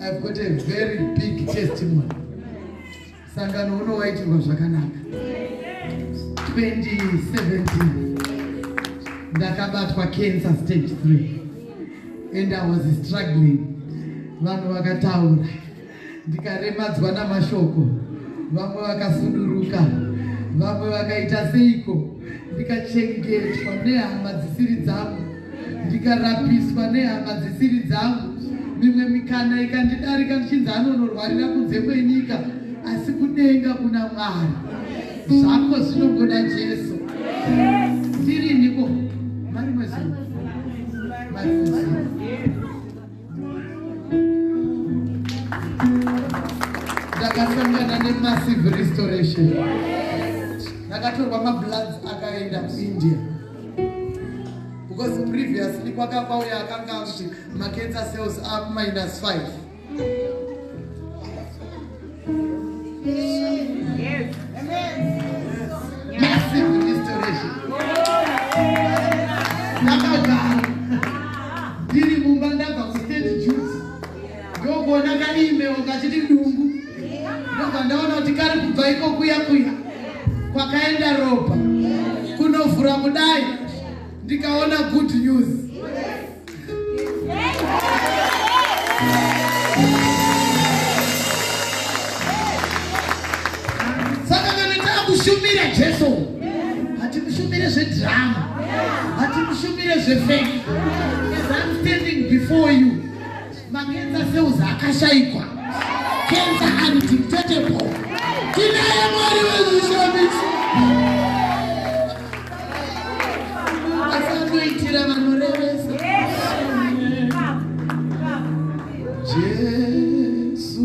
I've got a very big testimony. Sangano unowaitirwa zvakanaka. 2017 ndakabatwa cancer stage 3 and I was struggling. Vanhu vakataura ndikaremadzwa namashoko, vamwe vakasunduruka, vamwe vakaita seiko, ndikachengetwa nehama dzisiri dzangu, ndikarapiswa nehama dzisiri dzangu. Mimwe mikana ikandidarika ndichinzi anonorwarira kunze kwenyika, asi kudenga kuna Mwari. Zvako zvinogona Jesu. Ndiri niko mari mwezi. Ndakasangana nemassive restoration. Ndakatorwa mabloods akaenda kuIndia. Because previously kwakauya akanga kuti cancer cells are -5. Yes. Amen. Massive restoration. Nakagara. Ndiri mumba ndabva kustate juice. Ndogona kaimeo kachiti dungu. Ndokandaona kuti kari kubva iko kuya kwakaenda ropa kunovhura mudai. Ndikaona good news. Saka kana takushumira Jesu, hatimushumire zvedrama, hatimushumire zvefake. As I'm standing before you, makenza cells akashaikwa, cancer undetectable. Tinaye Mwari wezvishamiso. Asanoitira vanorevesa. Jesu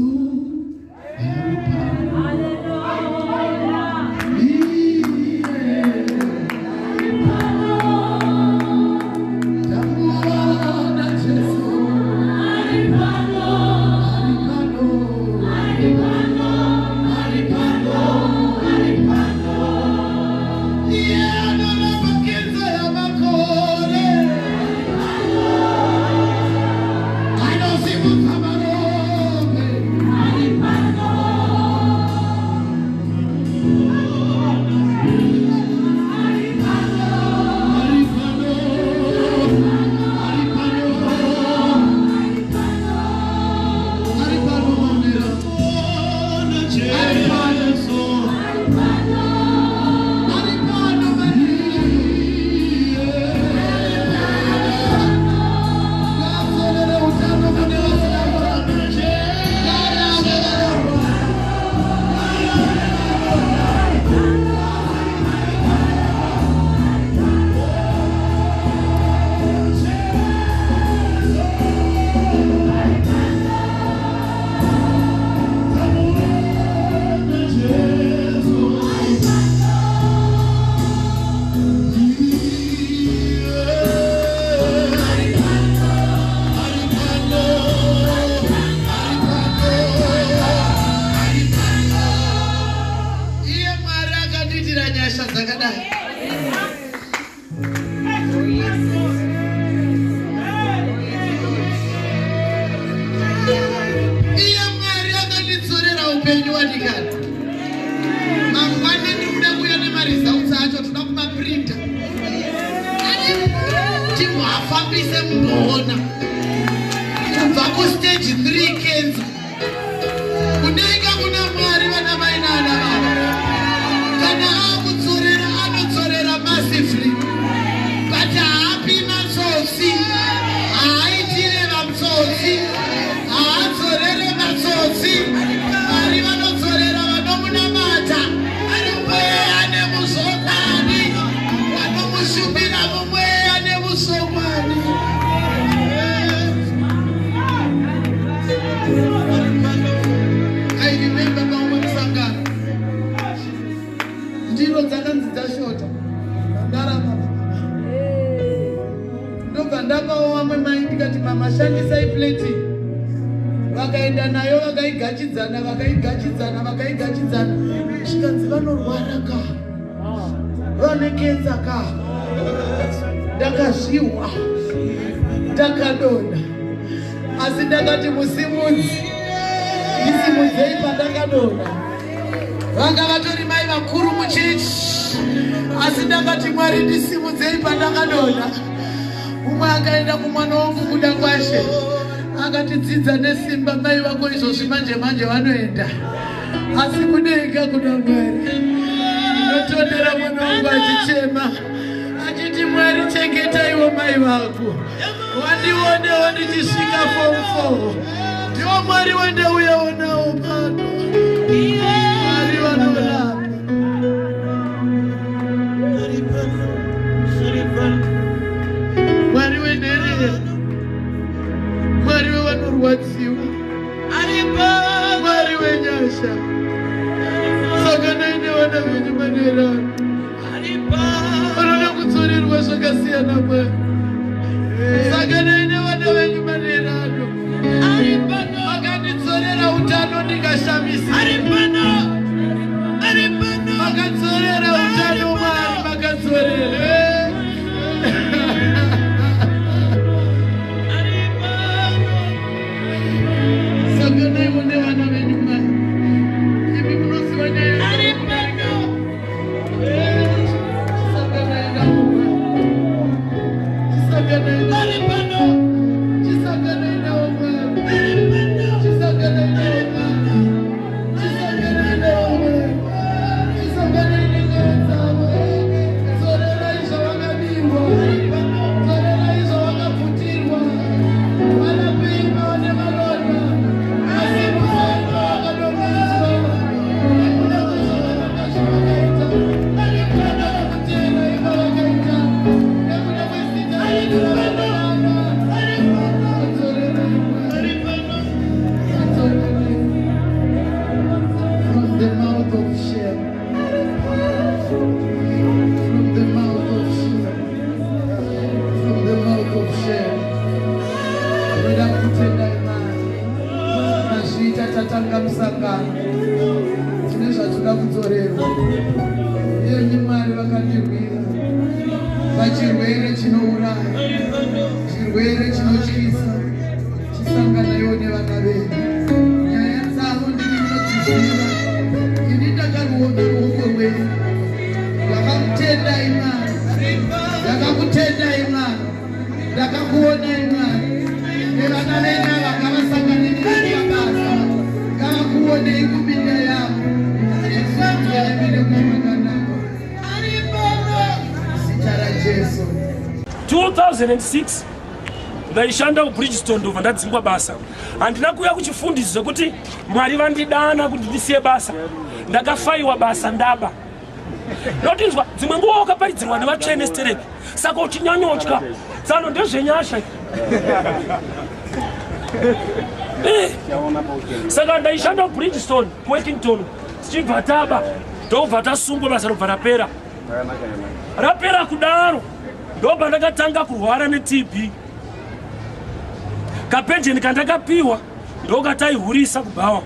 vakaigachidzana zvikanzi vanorwara ka vane kenza ka ndakazviwa ndakadonha asi ndakati musimudzi ndisimudzei pandakadonha. Vanga vatori mai vakuru muchechi, asi ndakati Mwari ndisimudzei pandakadonha. Umwe akaenda kumwana wangu kuda kwashe, akati dzidza nesimba, mai vako izvozvi manje vanoenda, asi kudega kuda Mwari. Ndinotondera mwana wangu achichema achiti Mwari chengeta iwo mai vako, wandionewo ndichisvika form 4. Ndiwo Mwari wandauyawo nawo pano. Mwari vanorapa, Mwari wenherera, Mwari wevanorwadziwa, Mwari wenyasha. Saka naine vana venyu manerano vanoda kudzorerwa zvakasiyana Mwari. Saka naine vana venyu manerano vakandidzorera utano ndingashamisa, vakadzorera utano Mwari, vakadzorera. Saka naivo nevana venyu Mwari, imi munoziva nyaya tatanga musangano tine zvatoda kudzorerwa. Iyeni Mwari vakandirwira pachirwere chinouraya, chirwere chinotyisa. Chisanganaiwo nevana venyu, nyaya dzavo ndini ndinodziziva. Ini ndakaruona ruoko rwenyu, ndakakutendai Mwari, ndakakutendai Mwari, ndakakuonai Mwari. Nevana venyu ava ngavasanganire basa, ngavakuonei kuminda yavo. Zita raJesu. 2006 ndaishanda kuBridgestone ndobva ndadzingwa basa. Handina kuuya kuchifundiso zvekuti Mwari vandidana kuti ndisiye basa. Ndakafaiwa basa ndaba. Ndotinzwa dzimwe nguva wakaparidzirwa nevatsvene stereki, saka uchinyanyotya. Tsano ndezvenyasha. Saka ndaishanda kuBridgestone, Workington, tichibva taba, ndobva tasungwa basa robva rapera. Rapera kudaro, ndobva ndakatanga kurwara neTB. Kapenjeni kandakapiwa ndokataihurisa kubhawa.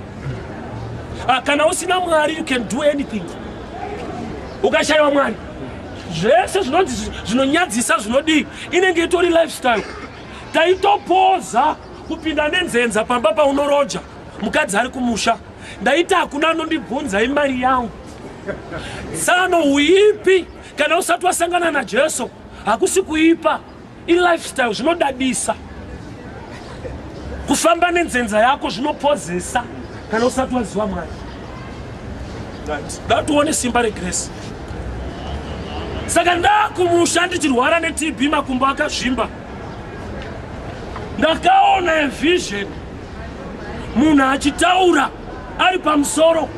Kana usina Mwari, you can do anything. Ukashaiwa Mwari, zvese zvinonyadzisa zvinodii, inenge itori lifestyle. Taitopoza kupinda nenzenza pamba paunoroja mukadzi ari kumusha. Ndaita hakuna anondibvunza imari yangu. Tsano uipi kana usati wasangana naJesu, hakusi kuipa. I-lifestyle zvinodadisa. Kufamba nenzenza yako zvinopozesa kana usati waziva Mwari. Ndatuone simba regrace. Saka ndakumusha ndichirwara neTB, makumbo akazvimba. Ndakaona vision, munhu achitaura ari pamusoro.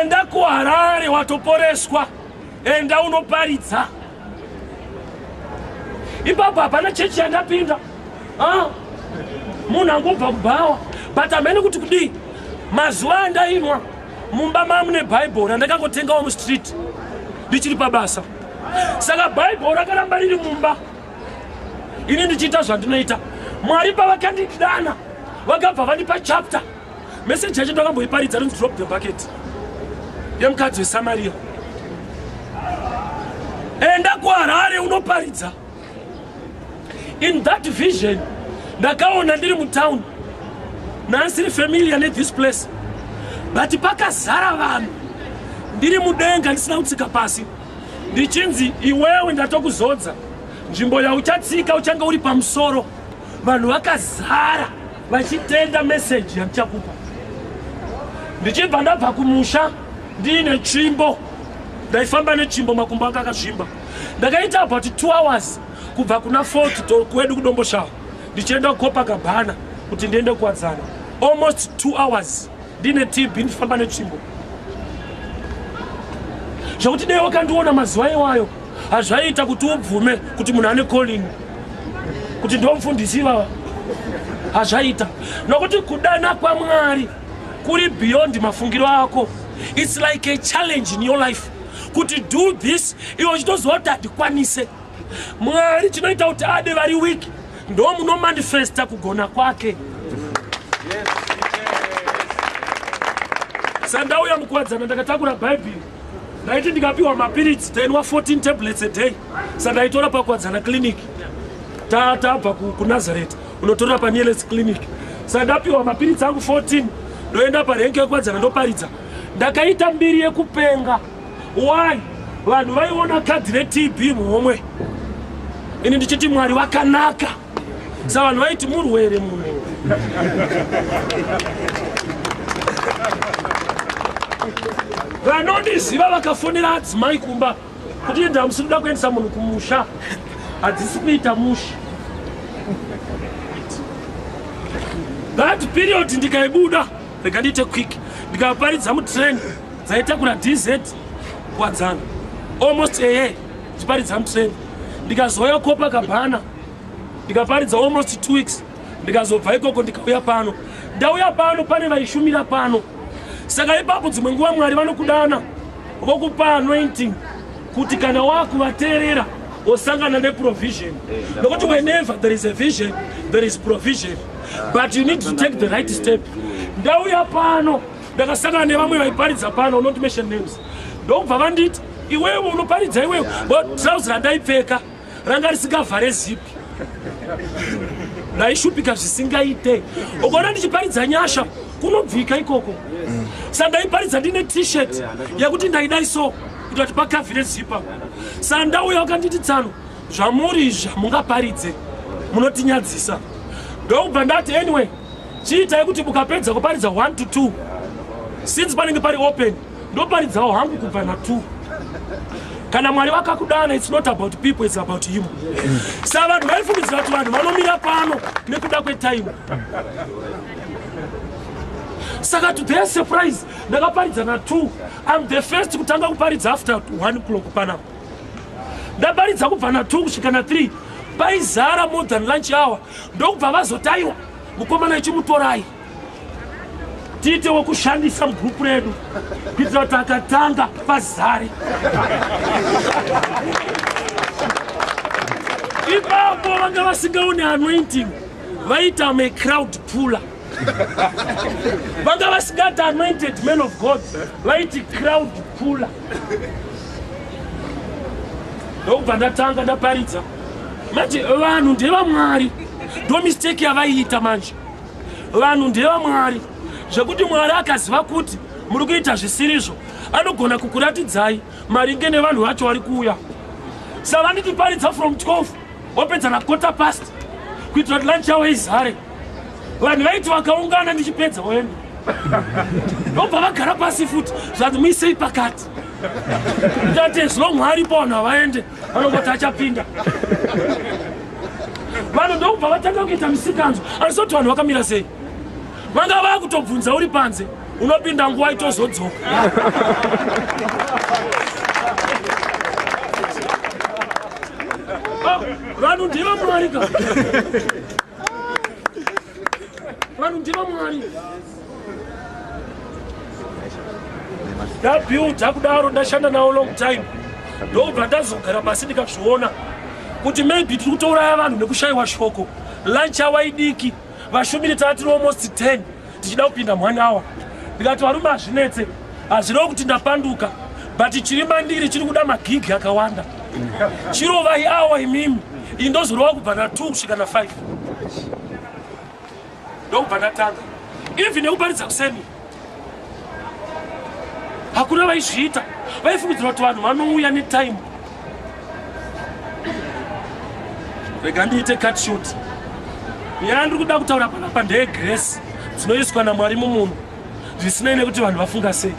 Enda kuHarare watoporeswa, enda unoparidza. Ipapo hapana chechi yandapinda. Munhu angobva kubhawa, but hamene kuti kudii. Mazuva andainwa mumba mamune Bible randakangotengawo mustreet ndichiri pabasa. Saka Bible rakaramba riri mumba. Ini ndichiita zvandinoita. Mwari pavakandidana vakabva vandipa chapter. Message yacho ndakamboiparidza rinzi drop the bucket yemukadzi weSamaria. Enda kuHarare unoparidza. In that vision ndakaona ndiri mutown. nansiri familiar this place, but pakazara vanhu ndiri mudenga ndisina kutsika pasi ndichinzi iwewe ndatokuzodza nzvimbo yauchatsika uchanga uri pamusoro. Vanhu vakazara vachitenda message yandichakupa. Ndichibva ndabva kumusha ndine tsvimbo, ndaifamba netsvimbo makumbo anga akazvimba. Ndakaita about 2 hours kubva kuna Fort kwedu kudombo shawa ndichienda kuCopacabana kuti ndiende kuwadzana. Almost 2 hours ndine TB ndifamba netsvimbo. Zvakuti dai wakandiona mazuva iwayo hazvaita kuti ubvume kuti munhu ane calling kuti ndomufundisi vava, hazvaita. Nokuti kudana kwaMwari kuri beyond mafungiro ako. It's like a challenge in your life kuti do this iwe chitoziva kuti handikwanise. Mwari chinoita kuti ade vari weak ndo munomanifesta kugona kwake. Sandauya mukuwadzana ndakatakura Bible ndaiti ndikapiwa mapirits tainwa 14 tablets a day. Sandaitora pakuwadzana clinic tabva kuNazareth unotora paNearest clinic. Sandapiwa mapirits angu 14 ndoenda parengi yekuwadzana ndoparidza. Ndakaita mbiri yekupenga. Why? Vanhu vaiona kadhi reTB muhomwe. Ini ndichiti Mwari wakanaka. Saka vanhu vaiti murwere munhu. Vanondiziva vakafonera adzimai kumba kuti ndamusiri kuda kuendesa munhu kumusha, hadzisi kuita musha. That period ndikaibuda rega ndiite quick ndikaparidza mutrain dzaitakura DZ kuwadzana almost a year ndichiparidza mutrain. Ndikazoya Copacabana ndikaparidza almost 2 weeks. Ndikazobva ikoko ndikauya pano. Ndauya pano pane vaishumira pano. Saka ipapo dzimwe nguva Mwari vanokudana vokupa anointing kuti kana wakuvateerera osangana neprovision. Nokuti whenever there is a vision there is provision, but you need to take the right step. Ndauya pano ndakasangana nevamwe vaiparidza pano, not mention names. Ndobva vanditi iwewe unoparidza iwewe trouser randaipfeka ranga risingavhare zipi, ndaishupika zvisingaite. Ukaona ndichiparidza nyasha kunobvika ikoko. Saka ndaiparidza ndine t-shirt yakuti ndaidai so kuti kuti pakavhire zipa. Saka ndauya wakanditi Tsano zvamuri zvamungaparidze munotinyadzisa. Ndobva ndati anyway chiitai kuti mukapedza kuparidza 1 to 2 since panenge pari open ndoparidzawo hangu kubva na2. Kana Mwari wakakudana it's not about people, it's about him. Saka vanhu vaifungidzira kuti vanhu vanomira pano nekuda kwetime. Saka to their surprise ndakaparidza na2. I'm the first kutanga kuparidza after 1 o'clock panapa. Ndaparidza kubva na2 kusvika na3 paizara more than lunch hour. Ndokubva vazotaiwa mukomana ichimutorai tiite wokushandisa mugrupu redu kuitira kuti akatanga pazare. Ipapo vanga vasingaoni anointing vaita me crowd puller. Vanga vasingati anointed man of God vaiti crowd puller. Ndokubva ndatanga ndaparidza manje vanhu ndevamwari ndo mistake yavaiita manje. Vanhu ndevamwari zvekuti Mwari akaziva kuti muri kuita zvisirizvo anogona kukuratidzai maringe nevanhu vacho vari kuuya. Saka vanditiparidza from 12 wapedza na 1:15 kuitira kuti lunch yavo izare. Vanhu vaiti vakaungana ndichipedza woenda ndobva vagara pasi futi zvati muisei pakati tate zvino Mwari po vanhu havaende vanongoti achapinda. Vanhu ndokubva vatanga kuita misikanzwa anisoti vanhu vakamira sei. Vanga vakutobvunza uri panze unopinda nguva itozodzoka. Vanhu ndiva Mwari ka. Vanhu ndiva Mwari. Ndabuilda kudaro ndashanda nawo long time. Ndobva ndazogara pasi ndikazviona kuti maybe tiri kutouraya vanhu nekushayiwa shoko. Lunch hour idiki vashumiri tati almost 10 tichida kupinda 1 hour. Ndikati varume hazvinetse hazvirevo kuti ndapanduka but chiri mandiri chiri kuda magigi akawanda. Chirova iawa imimi indozorova kubva na2 kusvika na5 ndokubva ndatanga. even nekuparidza kuseni hakuna vaizviita, vaifungidzira kuti vanhu vanouya netime. Rega ndiite cut short. Nyaya ndiri kuda kutaura panapa ndeyegrace dzinoiswa naMwari mumunhu, zvisinei nekuti vanhu vafunga sei.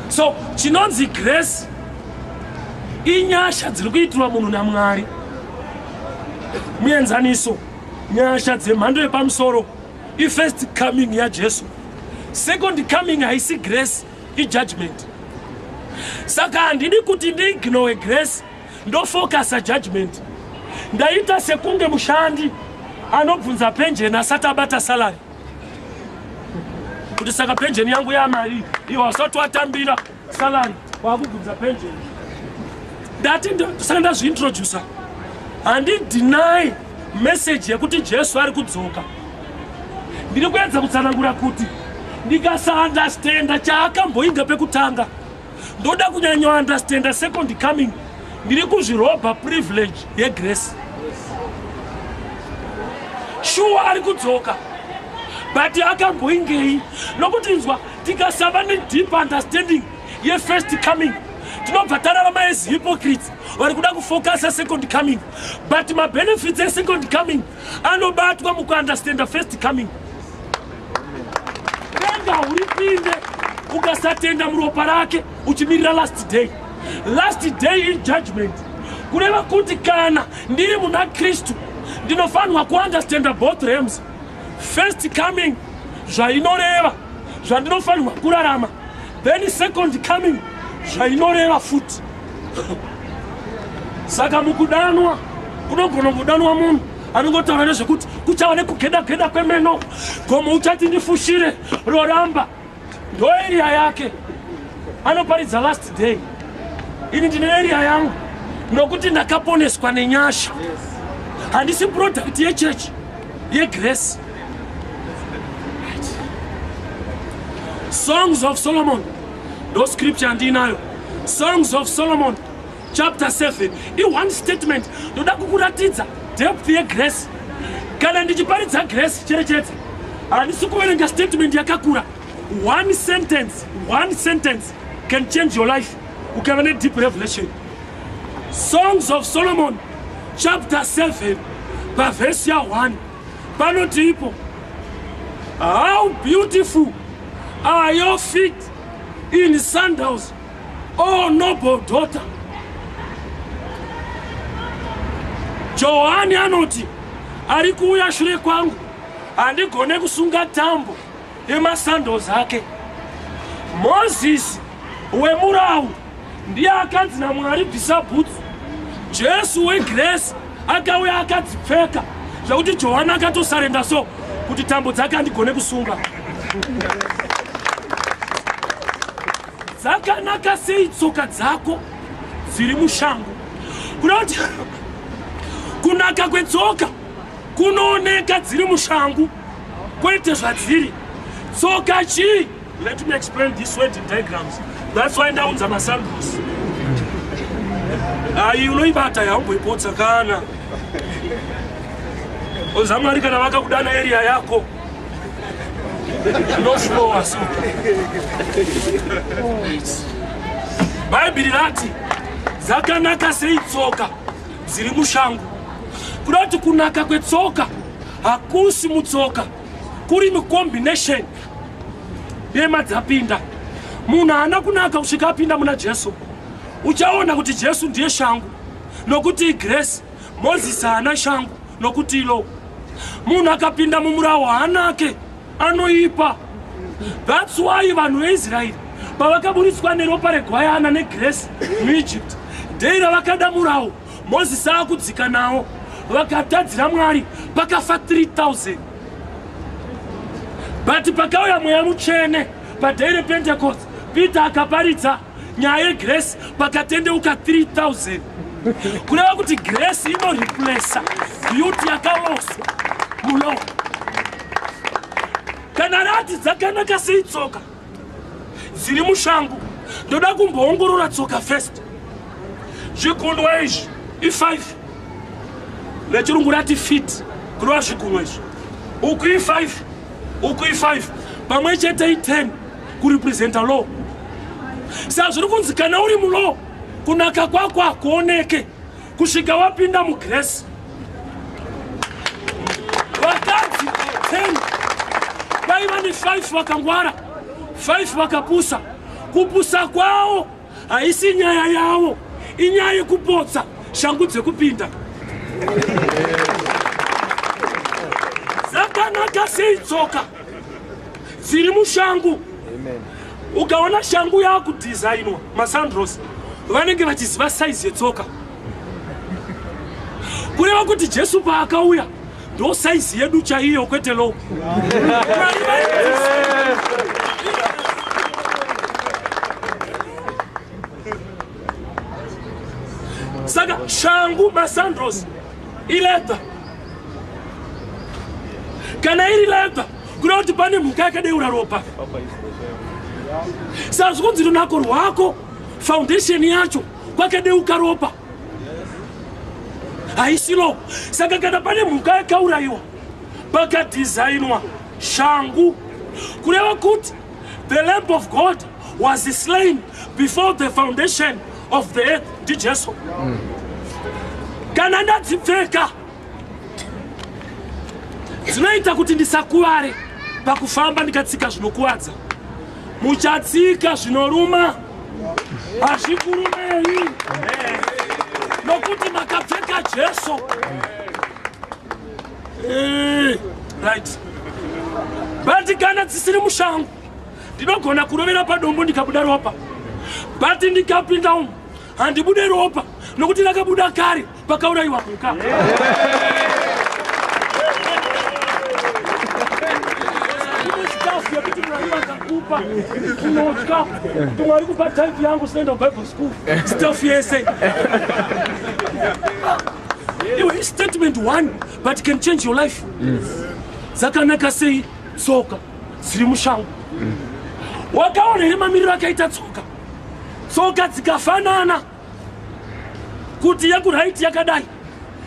So chinonzi grace inyasha dziri kuitirwa munhu naMwari. Muenzaniso, nyasha dzemhando yepamusoro ifirst coming yaJesu. Second coming haisi grace, ijudgment. Saka handidi kuti ndiignore grace ndofocusa judgment. Ndaita sekunge mushandi anobvunza pensheni asati abata salary. Kuti saka pensheni yangu yamari iwo asati watambira salary wakubvunza pensheni. Ndati saka ndazviintroducer. Handi deny message yekuti Jesu ari kudzoka. Ndiri kuedza kutsanangura kuti ndikasaunderstanda chaakamboinga pekutanga, ndoda kunyanya understanda second coming, ndiri kuzvirobha privilege yegrace. Sure ari kudzoka, but akamboingei nokuti nzwa tikasava nedeep understanding yefirst coming tinobva tararama as hypocrites vari kuda kufocusa second coming, but mabenefits esecond coming anobatwa mukuunderstanda first coming. Venga uripinde ukasatenda muropa rake uchimirira last day. Last day in judgment. Kureva kuti kana ndiri muna Kristu ndinofanirwa kuunderstanda both realms. First coming zvainoreva zvandinofanirwa kurarama, then second coming zvainoreva futi. Saka mukudanwa kunogona kudanwa munhu anongotaura nezvekuti kuchava nekugeda kwemeno, gomo uchati ndifushire roramba, ndo area yake. Anoparidza last day. Ini ndine area yangu nokuti ndakaponeswa nenyasha. Handisi product yechurch yegrace. Songs of Solomon, ndo scripture ndinayo. Songs of Solomon chapter 7 i one statement ndoda kukuratidza depth yegrace. Kana ndichiparidza grace chete handisi kuverenga statement yakakura. One sentence can change your life. Ukava ne deep revelation. Songs of Solomon chapter 7 verse 1 panoti ipo, how beautiful are your feet in sandals, O noble daughter. Johani anoti ari kuuya shure kwangu handigone kusunga tambo yemasandals ake. Moses wemurau ndiye akanzi naMwari bvisa bhutsu. Jesu wegrace akauya akadzipfeka zvakuti Johani akatosarenda so kuti tambo dzake handigone kusunga. Dzakanaka sei tsoka dzako dziri mushango. Kunoti kunaka kwetsoka kunooneka dziri mushango kwete zvadziri tsoka chii. Let me explain this way in diagrams. That's why ndaunza masandals. Unoibata yaumboipotsa kana ozamwari kana vakakudana area yako noshuwa so. Bhaibheri rati dzakanaka sei tsoka dziri mushango. Kurati kunaka kwetsoka hakusi mutsoka, kuri mucombination yemadzapinda. Munhu haana kunaka kusvika apinda muna Jesu. Uchaona kuti Jesu ndiye shangu nokuti grace. Moses haana shangu nokuti ilo. Munhu akapinda mumurawo haanake, anoipa. That's why vanhu veIsraeri pavakaburitswa neropa regwayana negrace muEgypt, ndeira vakada murawo. Moses akudzika nawo vakatadzira Mwari pakafa 3000. But pakauya mweya mutsvene padai rePentecost, Peter akaparidza nyaya yegrace pakatendeuka 3000. Kureva kuti grace inoreplace beauty yakaloswa mulo. Kana rati dzakanaka sei tsoka dziri mushango, ndoda kumboongorora tsoka first. Zvikunwa izvi i5 lechirungu rati feet kurova zvikunwa izvi. ukui 5 pamwe chete 10 kurepresenta law. Sazviri kunzi kana uri mulo kunaka kwako kuoneke kusvika wapinda mugrace. Vakadzi 10 vaiva ne5 vakangwara, 5 vakapusa. Kupusa kwavo haisi nyaya yavo, inyaya yekupotsa shangu dzekupinda. Zakanaka sei tsoka dziri mushangu. Ukaona shangu yakudhizainwa masandros vanenge vachiziva saizi yetsoka. Kureva kuti Jesu paakauya ndo saizi yedu chaiyo kwete low. Saka shangu masandros ileta kana iri leta kuna kuti pane mhuka yakadeura ropa. Sazvo kunzi runako rwako foundation yacho kwakadeuka ropa haisilo. Saka kana pane mhuka yakaurayiwa pakadhizainwa shangu kureva kuti the Lamb of God was slain before the foundation of the earth ndijesu. Kana ndadzipfeka dzinoita kuti ndisakuvare pakufamba ndikatsika zvinokuwadza. Muchatsika zvinoruma hazvikurumei nokuti makapfeka Jesu. Right. But kana dzisiri mushangu ndinogona kurovera padombo ndikabuda ropa. But ndikapinda umu handibude ropa nokuti rakabuda kare pakaurayiwa mhuka. Yekuti mwari vakakupa unotya kuti mwari kupa type yangu sinaenda kubible school stuff yese. Iwe statement 1 but it can change your life. Zakanaka sei tsoka dziri mushangu. Wakaona here mamiriro akaita tsoka. Tsoka dzikafanana kuti yekuright yakadai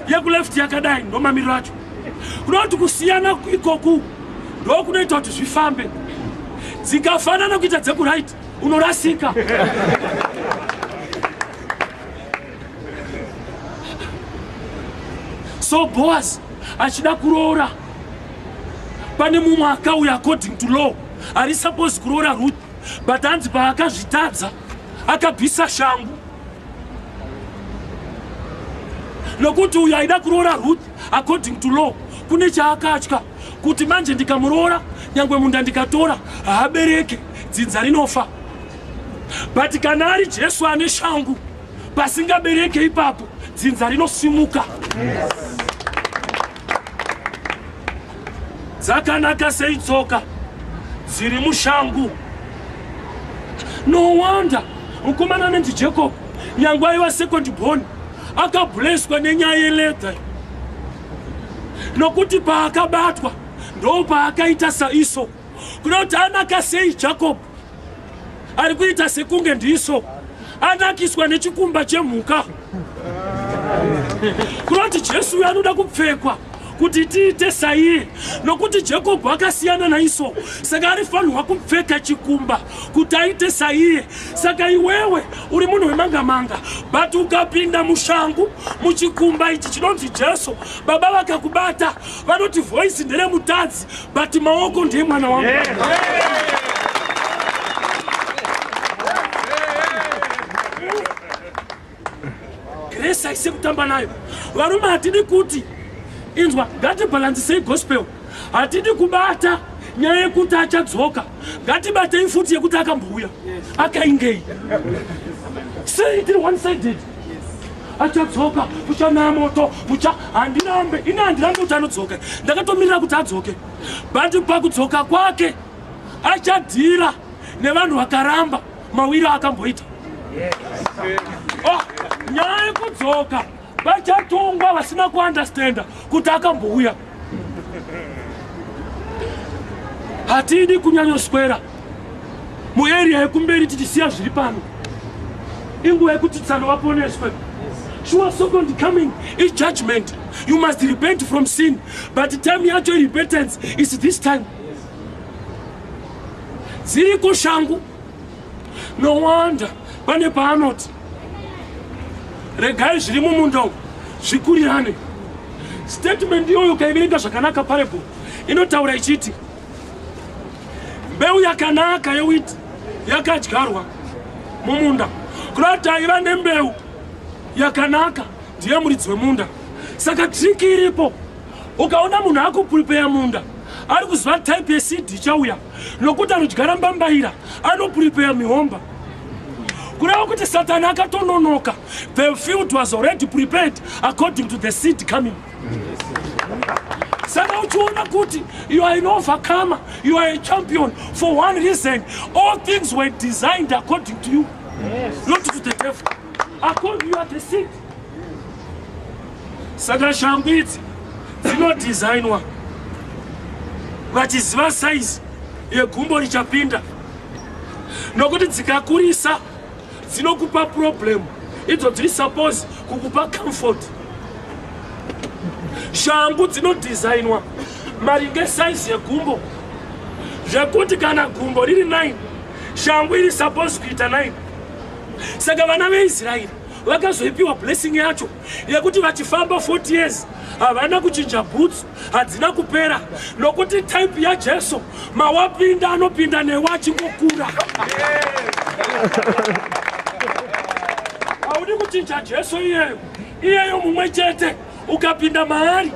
yekuleft yakadai ndo mamiriro acho. Kunoti kusiyana ikoku ndo kunoita kuti zvifambe. Dzikafanana kuita dzekuright unorasika. So Boaz achida kuroora pane mumwe akauya according to law ari supposed kuroora Ruth, but hanzi paakazvitadza akabvisa shangu. Nokuti uyo aida kuroora Ruth according to law kune chaakatya kuti manje ndikamuroora nyangwe munda ndikatora haabereke dzinza rinofa. But kana ari Jesu ane shangu pasingabereke ipapo dzinza rinosimuka. Dzakanaka sei tsoka dziri mushangu. No wonder mukomana anonzi Jacob nyangwe aiva second born akablesswa nenyaya yeleta, nokuti paakabatwa ndo paakaita saIsau. Kunoti anaka sei Jacob ari kuita sekunge ndiso anakiswa nechikumba chemhuka. Kunoti Jesu anoda kupfekwa kuti tiite saiye, nokuti Jacob akasiyana naIsau, saka arifanirwa kupfeka chikumba kuti aite saiye. Saka iwewe uri munhu wemanga-manga but ukapinda mushangu muchikumba ichi chinonzi Jesu, baba vakakubata vanoti voice ndere mutadzi but maoko ndiye mwana wangu. Grace haisi kutamba nayo. Varume hatidi kuti inzwa ngatibhalansisei gospel. Hatidi kubata nyaya yekuti achadzoka, ngatibatei futi yekuti akambuya akaingei. Say it one sided. Achadzoka uchanaya moto ucha handirambe ina handirambe kuti anodzoka, ndakatomirira kuti adzoke. But pakudzoka kwake achadhira nevanhu vakaramba mawiro akamboita. Nyaya yekudzoka vachatongwa vasina kuunderstanda kuti akambouya. Hatidi kunyanyoswera muarea yekumberi tichisiya zviri pano. Inguva yekuti tsano vaponeswe. Sure second coming is judgment. You must repent from sin. But the time yacho repentance is this time. Ziriko shangu. No wonder. Pane paanoti. Regai zviri mumunda zvikurirane. Statement iyoyo ukaiverenga zvakanaka parable inotaura ichiti mbeu yakanaka yewiti yakadyarwa mumunda. Kuti aiva nembeu yakanaka ndiye muridzi wemunda. Saka trick iripo. Ukaona munhu akuprepare munda ari kuziva type yeseed ichauya nokuti anodyara mbambaira anoprepare mihomba. Kureva kuti Satani akatononoka. The field was already prepared according to the seed coming. Saka uchiona kuti you are an overcomer, you are a champion for one reason. All things were designed according to you, not to the devil. According you are the seed. Saka shangu idzi dzinodesignwa vachiziva size yegumbo richapinda, nokuti dzikakurisa dzinokupa problem. Idzo dziri suppose kukupa comfort. Shangu dzinodesignwa maringe size yegumbo, zvekuti kana gumbo riri 9 shangu iri suppose kuita 9. Saka vana veIsraeri vakazoipiwa blessing yacho yekuti vachifamba 40 years havana kuchinja boots, hadzina kupera, nokuti type yaJesu mawapinda anopinda newe achingokura. Haudi kuchinja Jesu iyeyo mumwe chete. Ukapinda maari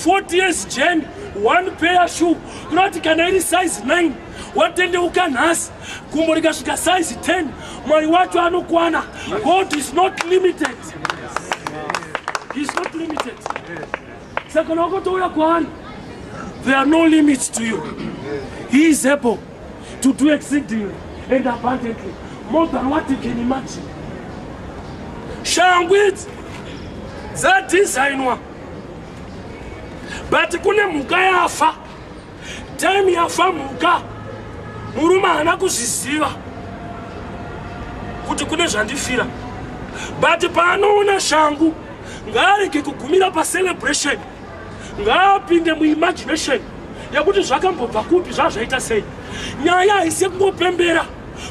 40 years journey, one pair shoe. Kunoti kana iri size 9 watendeuka nhasi gumbo rikasvika size 10 mwari wacho anokwana. God is not limited. He is not limited. Saka wakotouya kwaari, there are no limits to you. He is able to do exceedingly and abundantly more than what you can imagine. Shangu idzi dzadesignwa, but kune mhuka yafa. Time yafa mhuka, murume haana kuzviziva kuti kune zvandifira. But paanoona shangu ngaarege kugumira pacelebration, ngaapinde muimagination yekuti zvakambobva kupi zvazvaita sei. Nyaya haisi yekungopembera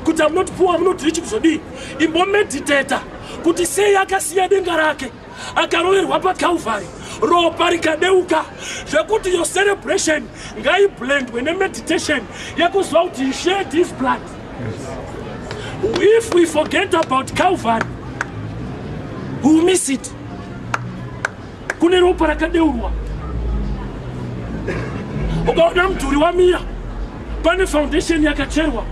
kuti I'm not poor, I'm not rich kuzodii. Imbomeditata kuti sei akasiya denga rake akaroverwa paCalvary, ropa rikadeuka, zvekuti your celebration ngaiblendwe nemeditation yekuziva kuti he shed his blood. If we forget about Calvary, we will miss it. Kune ropa rakadeurwa. Ukaona mudhuri wamira pane foundation yakacherwa.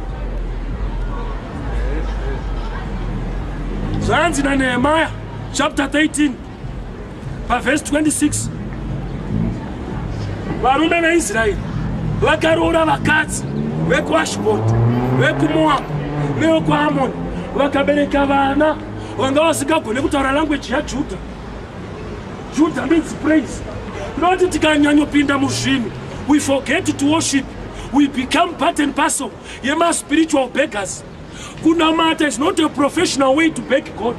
Zvanzi naNehemiah chapter 13 verse 26. Varume veIsraeri vakaroora vakadzi vekuAshibhodhi, vekuMoabhu nevekuAmoni, vakabereka vana vanga vasingagone kutaura language yaJudha. Judah means praise. Not tikanyanyopinda muzvinhu, we forget to worship. We become part and parcel yema spiritual beggars. Kunamata is not a professional way to beg God.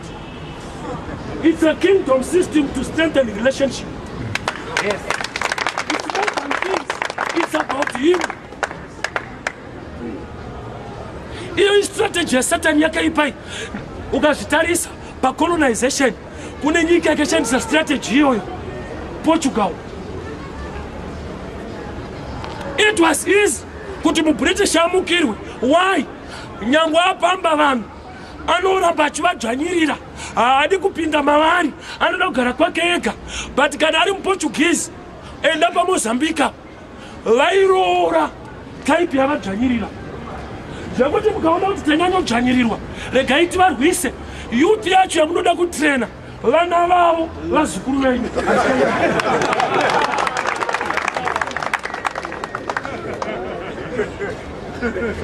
It's a kingdom system to strengthen the relationship. Yes. It's more than things. It's about Him. Iyo strategy ya Satan yakaipai. Ukazvitarisa pacolonization kune nyika yakashandisa strategy iyoyo. Portugal. It was easy kuti muBritish amukirwe. Why? Nyangwa apamba vanhu anoramba achivadzvanyirira, haadi kupinda mavari, anoda kugara kwake ega. But kana ari muPortuguese enda paMozambique vairoora type yavadzvanyirira, zvekuti mukaona kuti tanyanya kudzvanyirirwa regai tivarwise. Youth yacho yamunoda kutrena vana vavo vazukuru venyu.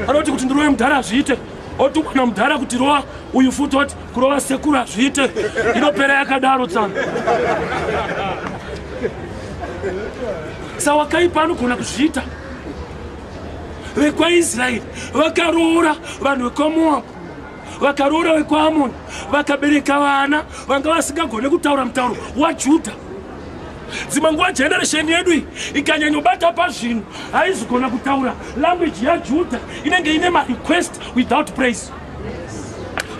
Anoti kuti ndirove mudhara azviite, oti mwana mudhara kuti rova uyu futi oti kurova sekuru azviite, inopera yakadaro tsanga. Sa wakaipa anogona kuzviita. VekwaIsraeri vakaroora vanhu vekwaMoabhu, vakaroora vekwaAmoni, vakabereka vana vanga vasingagone kutaura mutauro waJudha. Zimanguwa generation yedu ikanyanya bata pazvinhu haizigona kutaura language yaJudha inenge ine request without praise.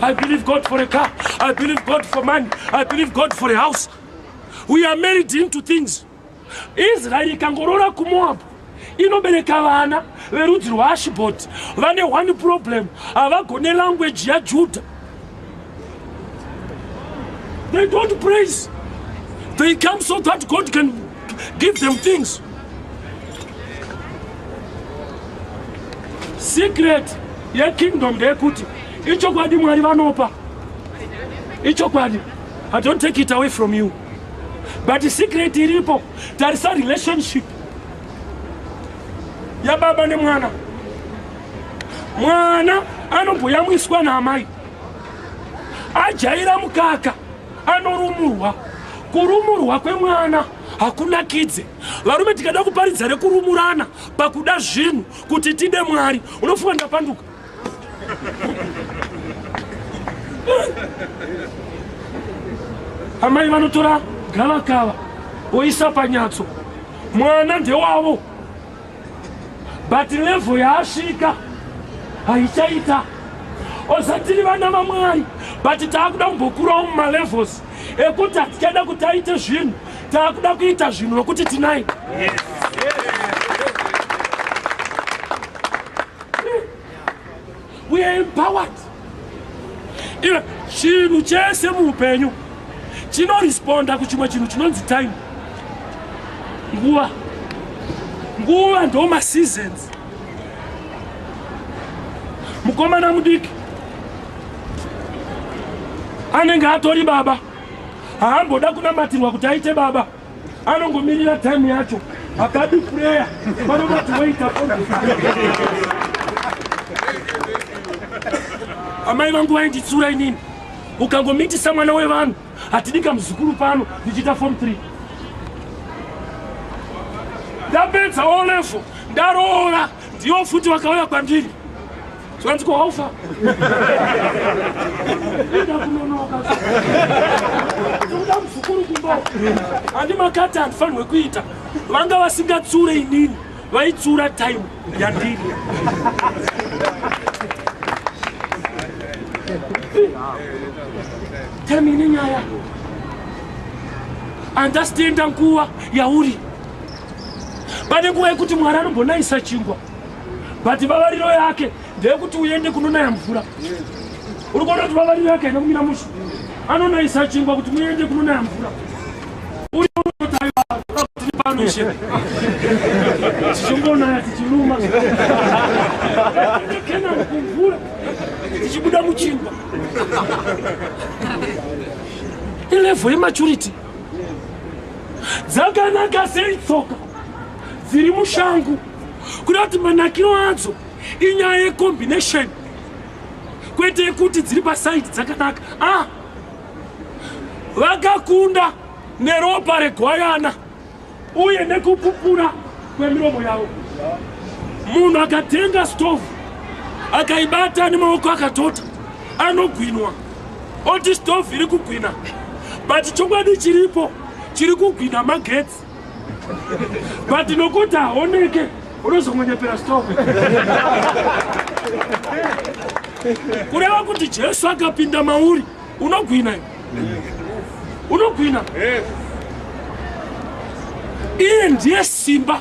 I believe God for a car. I believe God for money. I believe God for a house. We are married into things. Israel ikangorora kuMoab inobereka vana verudzi rwaAshibhoti vane one problem, havagone language yaJudha. They don't praise. They come so that God can give them things. Secret ya kingdom ndekuti ichokwadi Mwari vanopa. Ichokwadi. I don't take it away from you. But the secret iripo, there is a relationship. Ya baba ne mwana. Mwana anobhuya mwiswa naamai. Ajaira mukaka anorumurwa. Kurumurwa kwemwana hakunakidze. Varume tikada kuparidza rekurumurana pakuda zvinhu kuti tide Mwari. Unofunga ndapanduka. Amai vanotora gavakava voisa panyatso. Mwana ndewavo. But level yaasvika haichaita. Osatiri vana vaMwari. But taakuda kumbokurawo mumalevels ekuti hatikada kuti aite zvinhu, taakuda kuita zvinhu nokuti tinaye. We are empowered. Chinhu chese muupenyu chinoresponda kuchimwe chinhu chinonzi time. Nguva ndo maseasons. Mukomana mudiki anenge atori baba, haamboda kunamatirwa kuti aite baba, anongomirira time yacho. Akadi prayer vanobati wait upon. Amai vangu vainditsura inini, ukangomitisa mwana wevanhu, hatidika muzukuru pano ndichita form 3. Ndapedza all level, ndaroora, ndiyo futi vakauya kwandiri. Swanziko haufa. Ida kunonoka. Tuda muzukuru kumba. Andi makati andifanirwe kuita. Vanga vasingatsure inini, vaitsura time yandiri. Time nyaya. Understand nguva yauri. Pane nguva yekuti Mwari anobhonaisa chingwa. But vavariro yake ndeyekuti uende kunonaya mvura. Uri kuona kuti vavariro yake haina kumira musha. Anonaisa chingwa kuti muende kunonaya mvura. Uri unotaiwa kuti pano ishe. Tichimbonaya tichiruma. Kena kumvura. Tichibuda muchingwa. Level yematurity. Dzakanaka sei tsoka dziri mushangu kuti manakiro adzo inyaya yecombination kwete yekuti dziri paside dzakanaka. Vakakunda neropa regwayana uye nekupupura kwemiromo yavo. Munhu akatenga stove akaibata nemaoko akatota anogwinwa. Oti stove iri kugwina, but chokwadi chiripo chiri kugwina magetsi. But nokuti haoneke unozongonyepera stove. Kureva kuti Jesu akapinda mauri unogwina. Unogwina. Iye ndiye simba.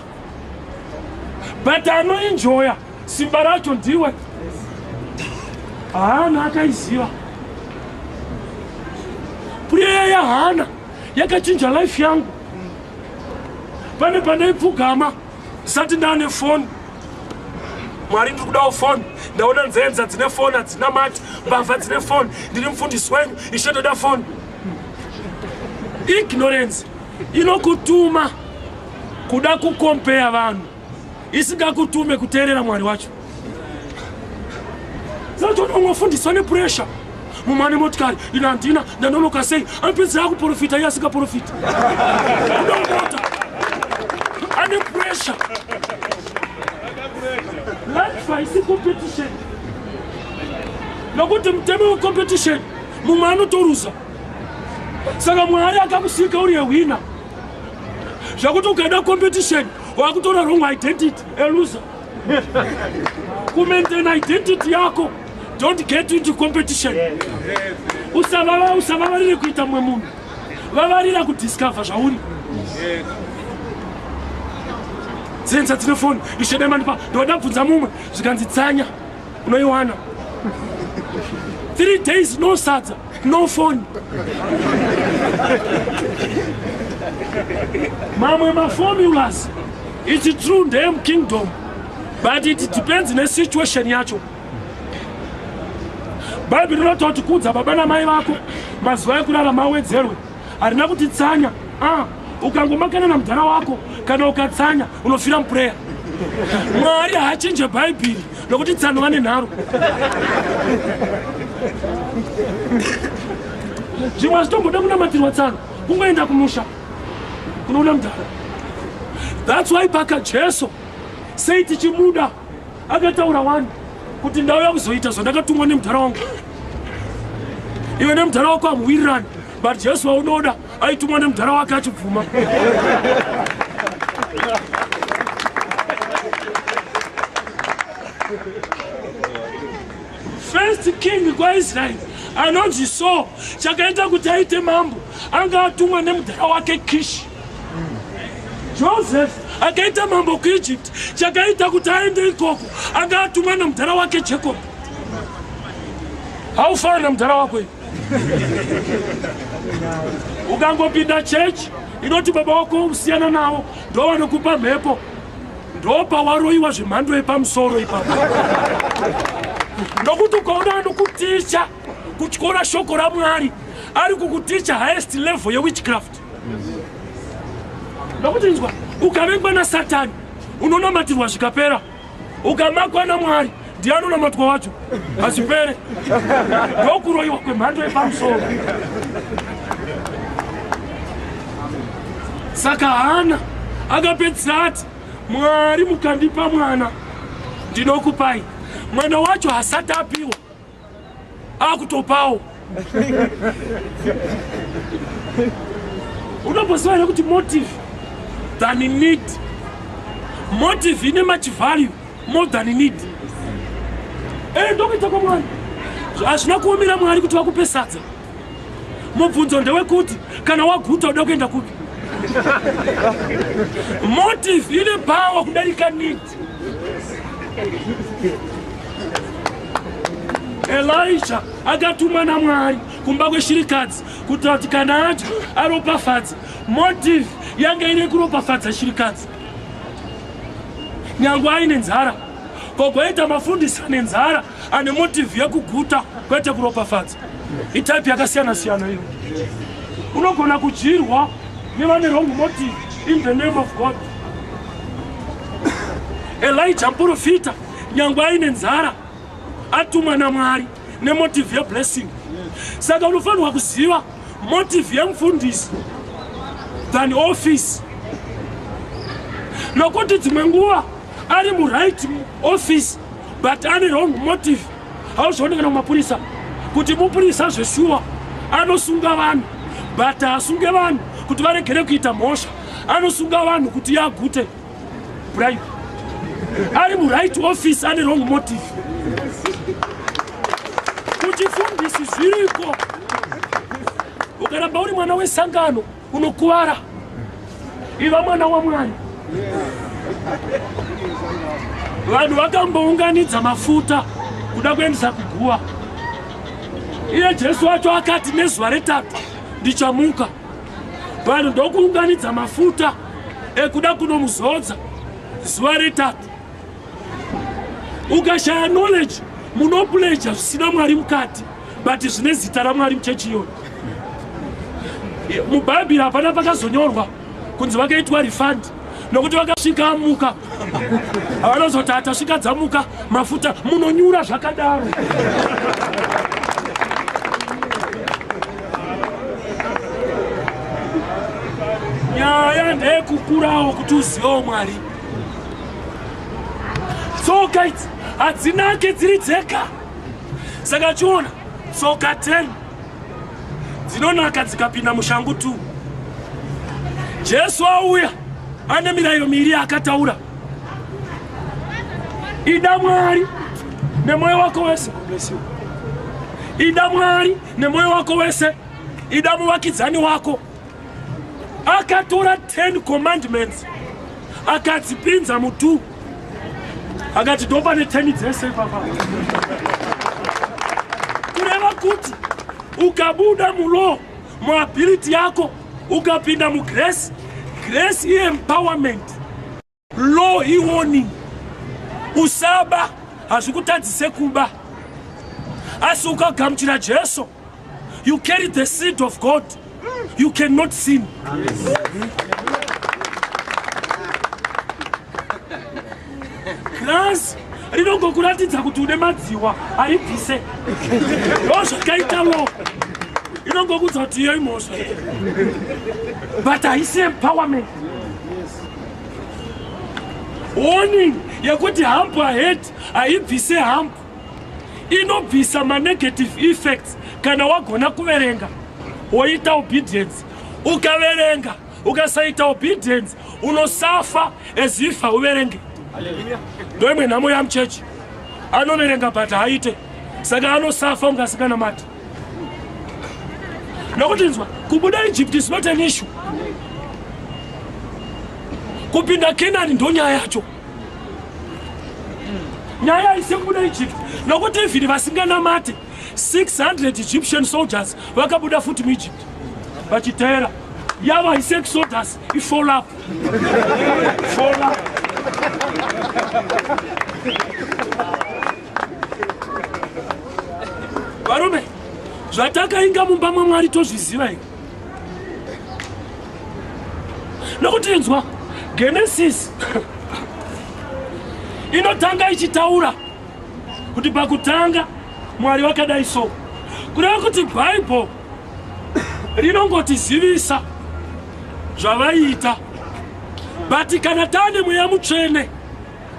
But anoenjoya simba racho ndiwe. Hana akaiziva. Prayer ya Hana yakachinja life yangu. Pane ipfugama sati ndane phone. Mwari ndiri kudawo phone. Ndaona nzenza dzine phone hadzina mati, mbavha dzine phone. Ndiri mufundisi wenyu, Ishe ndoda phone. Ignorance inokutuma kuda kukompea vanhu, isingakutume kuteerera Mwari wacho. Zato unofundiswa nepressure. Mumane motikari ina ndina ndanonoka sei anopedzera kuprofita iye asingaprofita. Unomota ane pressure. Life haisi competition. Nokuti mutemo wecompetition mumwe anotoruza. Saka Mwari akakusika uri winner. Zvakuti ukaenda competition wakutora wrong identity, a loser. To maintain identity yako, don't get into competition. Usavarire kuita mwe munhu. Vavarira kudiscover zvauri. Senza telefoni, ishede manipa, ndoda bvunza mumwe, zvikanzitsanya, unoiwana. 3 days, no sadza, no phone. Mamwe ma-formulas, it's true damn kingdom, but it depends on the situation yacho. Bible rinototi kudza baba namai vako, mazuva ekurarama awedzerwe. Harina kuti tsanya, ukangomakana namudhara wako, kana ukatsanya, unofira mupureya. Mwari haachinje Bhaibheri, nokuti tsano vane nharo. Zvimwe zvitomboda kunamatirwa tsano, kungoenda kumusha, kunoona mudhara. That's why paka Jesu, sei tichimuda, akataura wani, kuti ndauya kuzoita zvandakatumwa nemudhara wangu. Iwe nemudhara wako hamuwirirani, but Jesu waunoda, aitumwa nemudhara wake achibvuma. First king kwa Israel, anonzi Saul, chakaita kuti aite mambo, anga atumwa nemudhara wake Kishi. Joseph akaita mambo kuEgypt, chakaita kuti aende ikoko, anga atumwa nemudhara wake Jacob. Haufana nemudhara wako. Ukangopinda church, inoti baba wako usiyana nawo, ndo vanokupa mhepo, ndo pawaroiwa zvemhando yepamusoro ipapo. Nokuti ukaona anokuticha kuchikora shoko raMwari, ari kukuticha highest level yewitchcraft. Nokuti nzwa, ukavengwa naSatani, unonamatirwa zvikapera. Ukamakwa naMwari, ndiye anonamatwa wacho, hazvipere. Ndokuroiwa kwemhando yepamusoro. Saka Hana akapedzisa ati, Mwari mukandipa mwana, ndinokupai. Mwana wacho hasati apiwa, akutopawo. Unombosiwa here kuti motive than need. Motive ine much value more than need. Ndokuita kwa Mwari. Hazvina kuomera Mwari kuti vakupe sadza. Mubvunzo ndewekuti kana waguta uda kuenda kupi. Motive ine power kudarika need. Elisha akatumwa naMwari kumba kweshirikadzi kuti kana acho aropafadza. Motive yanga ine kuropafadza shirikadzi. Nyangwe aine nzara, kogoita mafundisi ane nzara, ane motive yekuguta kwete kuropafadza. Itype yakasiyana-siyana iyo. Unogona kudyirwa nevane wrong motive in the name of God. Elijah muprofita, nyangwe aine nzara, atumwa naMwari nemotive yeblessing. Saka unofanirwa kuziva motive yemufundisi than office. Nokuti dzimwe nguva ari muright office but ane wrong motive. Hauzvaonekana kumapurisa kuti mupurisa zveshuwa anosunga vanhu but asunge vanhu kuti varegere kuita mhosva. Anosunga vanhu kuti yagute bribe. Ari muright office ane wrong motive. Kuchifundisi zviriko. Ukaramba uri mwana wesangano unokuwara. Iva mwana waMwari. Vanhu vakambounganidza mafuta kuda kuendesa kuguwa. Iye Jesu wacho akati nezuva retatu ndichamuka. Vanhu ndokuunganidza mafuta ekuda kunomuzodza zuva retatu. Ukashaya knowledge munopleja zvisina Mwari mukati, but zvine zita raMwari muchechi iyoyo. MuBhaibheri hapana pakazonyorwa kunzi vakaitwa refund, nokuti vakasvika amuka. Havanozoti atasvika dzamuka mafuta munonyura zvakadaro. Nyaya ndeyekukurawo kuti uzivewo Mwari. Tsoka idzi hadzinake dziri dzega. Saka chiona tsoka 10 dzinonaka dzikapinda mushangu 2. Jesu auya ane mirayiro miri akataura. Ida Mwari nemoyo wako wese. Ida Mwari nemoyo wako wese. Ida muvakidzani wako. Akatora 10 commandments. Akadzipinza mu2. Akati ndopa ne10 dzese papa. Kureva kuti ukabuda mulo muability yako ukapinda mu grace. Grace is empowerment. Law is warning. Usaba hazvikutadzise kuba. Asi ukagamuchira Jesu, you carry the seed of God. You cannot sin. Class rinongokuratidza kuti une madziwa ari pise. Zvakaita law. Inongokudza kuti iyo imhosva. But haisi empowerment. Warning yekuti hump ahead haibvise hump. Inobvisa ma-negative effects kana wagona kuverenga woita obedience. Ukaverenga ukasaita obedience unosafa as if hauverenge. Ndoimwe nhamo yamuchechi anoverenga but haite saka anosafa ungasinganamati. Nokuti nzwa kubuda Egypt is not an issue. Kupinda Canaan ndo nyaya yacho. Nyaya ise kubuda Egypt. Nokuti vhiri vasinganamati 600 Egyptian soldiers vakabuda futi mu Egypt. Vachiteera yava ise exodus ifall up. Fall up. Varume zvatakainga mumba maMwari tozviziva here. Nokuti nzwa Genesis inotanga ichitaura kuti pakutanga Mwari wakadai so. Kureva kuti Bible rinongotizivisa zvavaiita. But kana tane mweya mutsvene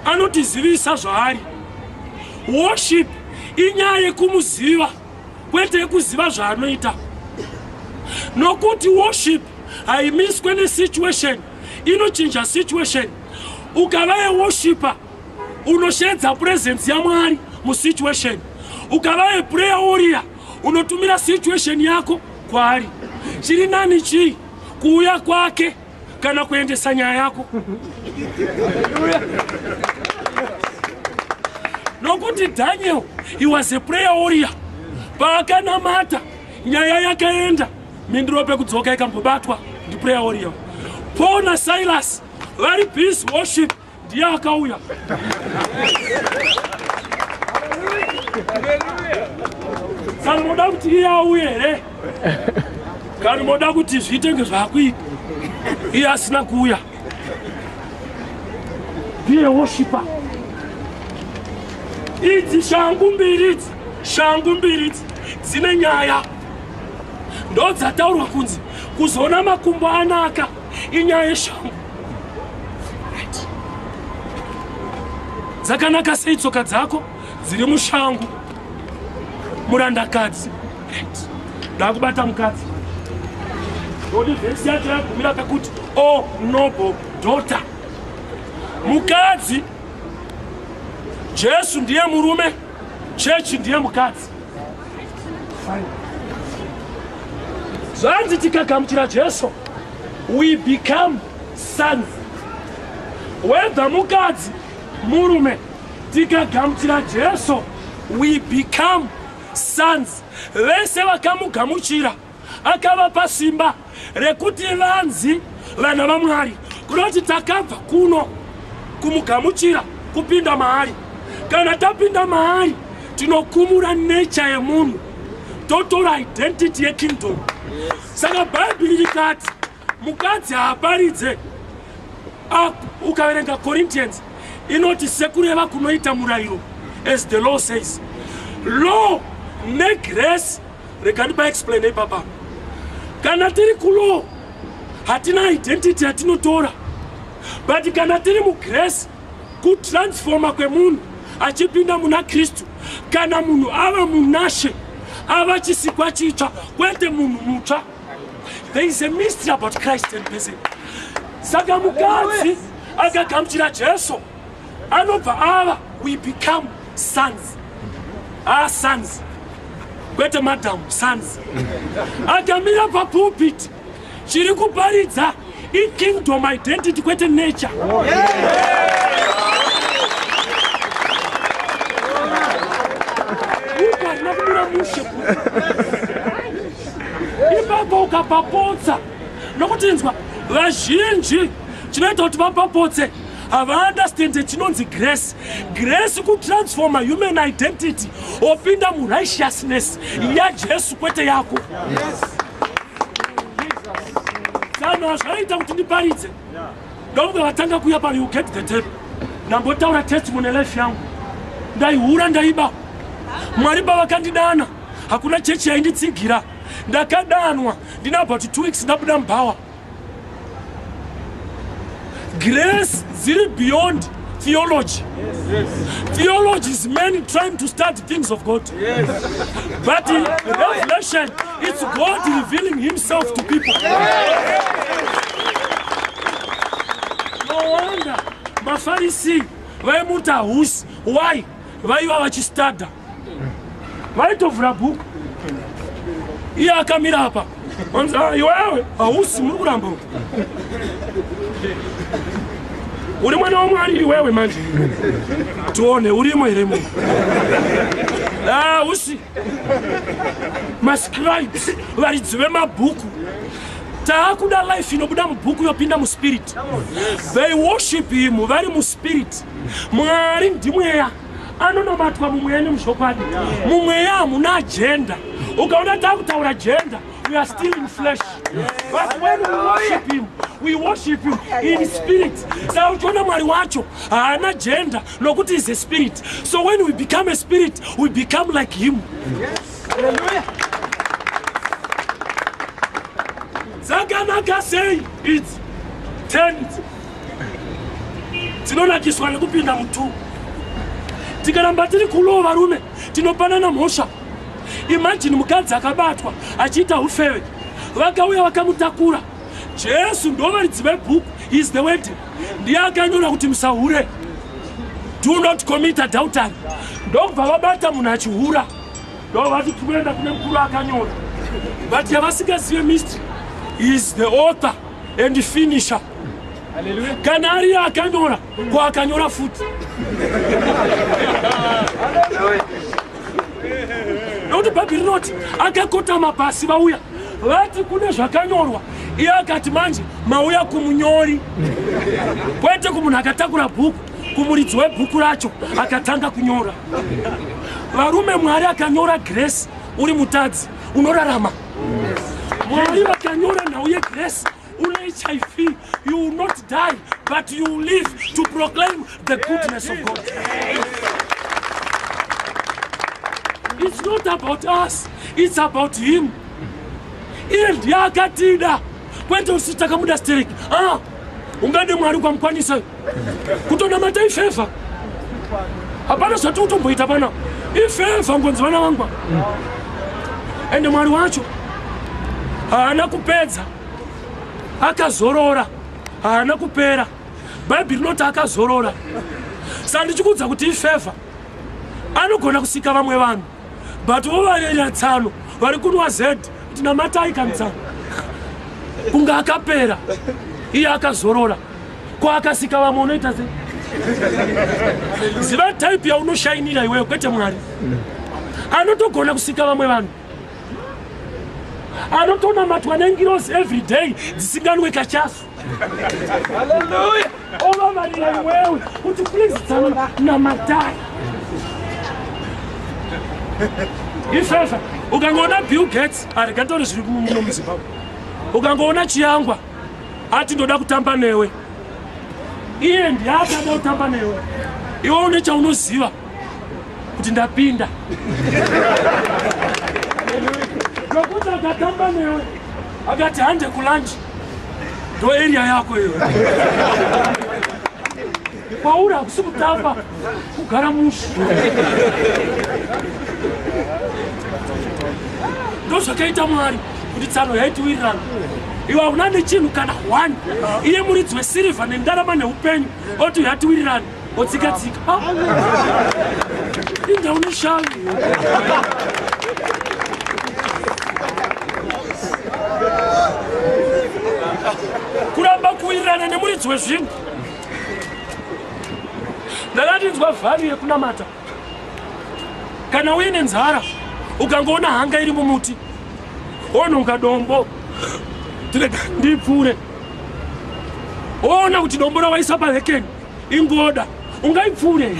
anotizivisa zvaari. Worship inyaya yekumuziva kwete yekuziva zvaanoita. Nokuti worship haimiswe nesituation, inochinja situation. Ukava yeworshipa unoshedza presence yaMwari musituation. Ukava yeprayer warrior unotumira situation yako kwaari. Chiri nani chii kuuya kwake kana kuendesa nyaya yako. Nokuti Daniel, he was a prayer warrior. Paakanamata nyaya yakaenda mindirope kudzoka ikambobatwa ndi prayer warrior. Paul na Silas vari peace worship ndiye akauya. Saka moda kuti iye auye here kana moda kuti zviitenge zvakuita iye asina kuuya. Ndiye worshiper. Idzi shangu mbiri dzine nyaya ndo dzataurwa kunzi kuzona makumbo anaka inyaya yeshangu. Dzakanaka sei tsoka dzako dziri mushangu murandakadzi. Ndakubata mukadzi. Ndodi vhesi yacho yagumira pakuti o noble daughter. Mukadzi Jesu ndiye murume, chechi ndiye mukadzi. Zvanzi tikagamuchira Jesu, we become sons. Whether mukadzi murume tikagamuchira Jesu, we become sons. Vese vakamugamuchira akavapa simba rekuti vanzi vana vaMwari. Kunoti takabva kuno kumugamuchira kupinda maari. Kana tapinda maari tinokumura nature yemunhu, totora identity yekingdom. Saka Bible rikati mukadzi haaparidze. Ukaverenga Corinthians inoti sekureva kunoita murayiro, as the law says. Law ne grace rekandipa explain ipapa. Kana tiri kulo hatina identity hatinotora. But kana tiri mu grace kutransforma kwemunhu achipinda muna Kristu. Kana munhu ava munashe ava chisikwa chitsva kwete munhu mutsva. There is a mystery about Christ and person. Saka mukadzi akagamuchira Jesu anobva ava, we become sons. Sons. Kwete madam, sons. Akamira papulpit chiri kuparidza kingdom identity kwete nature. Ukarina mushe. Ipapo ukapapotsa nokutinzwa vazhinji chinoita kuti vapapotse hava understand chinonzi grace. Grace ku transform a human identity opinda mu righteousness ya Jesu kwete yako. Sana zvaita kuti ndiparidze. Ndombe vatanga kuya pari you get the tape. Nambotaura testimony life yangu. Ndaihura ndaiba. Mwari pavakandidana hakuna chechi yainditsigira. Ndakadanwa ndina about 2 weeks ndabuda mbawa. Grace ziri beyond theology. Theology is men trying to start things of God. But in revelation, it's God revealing himself to people. No wonder Mafarisi vaimuta husi. Why? Vaiva vachistada. Vaitovhura bhuku. Iye akamira apa. Iwewe hausi muri kuramba. Uri mwana wa Mwari iwewe manje. Tuone urimo here munhu. Usi. Mascribes varidzi vemabhuku. Taakuda life inobuda mubhuku yopinda muspirit. They worship him vari muspirit. Mwari ndimweya. Anonobatwa mumweya nemushokwadi. Mumweya hamuna agenda. Ukaona taakutaura agenda, we are still in flesh. But when we worship him in spirit. So ukiona Mwari wacho haana agenda nokuti is a spirit. So when we become a spirit, we become like him. Hallelujah. Zakanaka say it. 10. Tinonakiswa nekupinda mutu. Tikaramba tiri kulova varume tinopanana mhosva. Imagine mukadzi akabatwa achiita ufeve. Vakauya vakamutakura. Jesu ndovaridzi vebhuku is the wedding. Ndiye akanyora kuti musahure. Do not commit adultery. Ndobva vabata munhu achihura. Ndovati tuenda kune mukuru akanyora. But yavasingazive mystery, he is the author and the finisher. Hallelujah. Kana ari akanyora kwa akanyora futi. Hallelujah. Nokuti Bhabhiri rinoti akakota mapasi vauya vati kune zvakanyorwa. Iye akati manje mauya kumunyori. Kwete kumunhu akatakura bhuku, kumuridzi webhuku racho akatanga kunyora. Varume Mwari akanyora grace uri mutadzi unorarama. Mwari vakanyora nhau yegrace une HIV, you will not die but you will live to proclaim the goodness of God. It's not about us, it's about him. Iye ndiye akatida. Kwete usitakamuda stereki. Ungade Mwari kwa mkwanisa. Kutonamata ifeva. Hapana zvati utomboita pana. Ifeva ngonzi vana vangwa. Ende Mwari wacho haana kupedza. Akazorora. Haana kupera. Bhabhiri rinoti akazorora. Saka ndichikudza kuti ifeva anogona kusika vamwe vanhu. But vovarera tsano vari kunwa Z kuti namatai kamtsano. Kunga akapera. Iye akazorora. Kwa akasika vamwe unoita sei? Ziva type yaunoshainira iwewe kwete Mwari. Anotogona kusika vamwe vanhu. Anotonamatwa nengirozi every day dzisinganwe kachasu. Hallelujah. Ovavarira iwewe kuti please tsano namatai. Ifefa ukangoona Bill Gates arikantaura zviri muno muZimbabwe. Ukangoona Chiyangwa ati ndoda kutamba newe. Iye ndiye akada kutamba newe. Iwe une chaunoziva kuti ndapinda. Nokuti akatamba newe akati hande kulanji ndo area yako iwe. Paura hakusi kutamba kugara mushi. Ndo zvakaita Mwari kuti tsano yaitiwirirana. iwa unane chinhu kana 1 iye muridzi wesirivha nendarama neupenyu oti yatiwirirani otsikatsika inda une shavi kuramba kuwirirana nemuridzi wezvinhu. Ndakatinzwa vhari yekunamata kana uine nzara ukangoona hanga iri mumuti ononga dombo ndipfure ona kuti dombo rawaisa pahekeni ingoda ungaipfure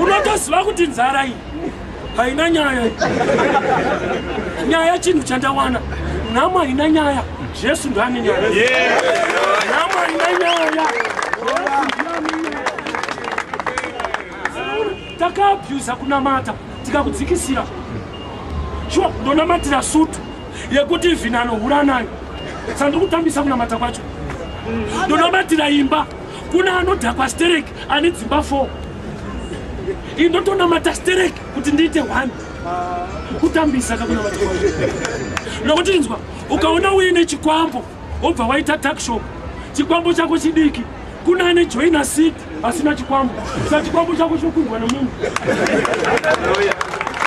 unotoziva kuti nzara iyi haina nyaya chinhu chandawana nhamo haina nyaya Jesu ndo ane nyaya nhamo haina nyaya takaabhyuza kunamata tikakudzikisira shuwa ndonamatira sutu yekuti vhinano hura nayo sandikutambisa kunamata kwacho ndonamatira imba kuna anodhakwa stereki ane dzimba 4 indotonamata stereki kuti ndiite 1 kutambisa kakunamata kwacho nokuti inzwa ukaona uine chikwambo obva waita takshop chikwambo chako chidiki kuna ane joina seat asina chikwambo sa chikwambo chako chokundwa nomunhu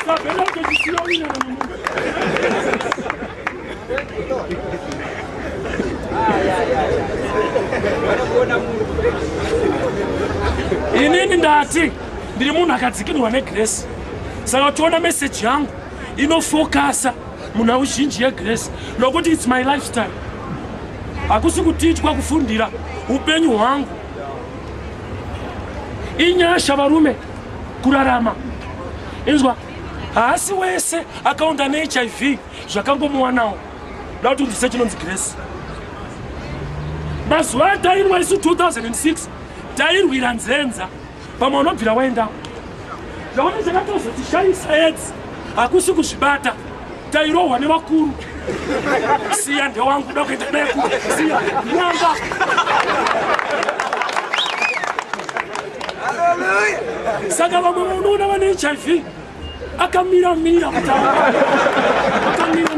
sabhela kutochisira uinana nomunhu inini ndati ndiri munhu akadzikirwa negrace saka uchiona meseji yangu inofokasa muna uzhinji yegrace nokuti it's my lifestyle hakusi kutitywa kufundira upenyu hwangu inyasha varume kurarama inzwa haasi wese akaunda neHIV zvakangomuwanawo dauti ndise chinonzi grace mazuva atairwa isu 2006 tairwira nzenza pamwe unobvira waendawo zvakuti zvakatozotishayisa edzi hakusi kuzvibata tairohwa nevakuru siya ndewangu da kuenda neku siya nyanga saka vamwe unoona vane HIV akamira kutaura akamira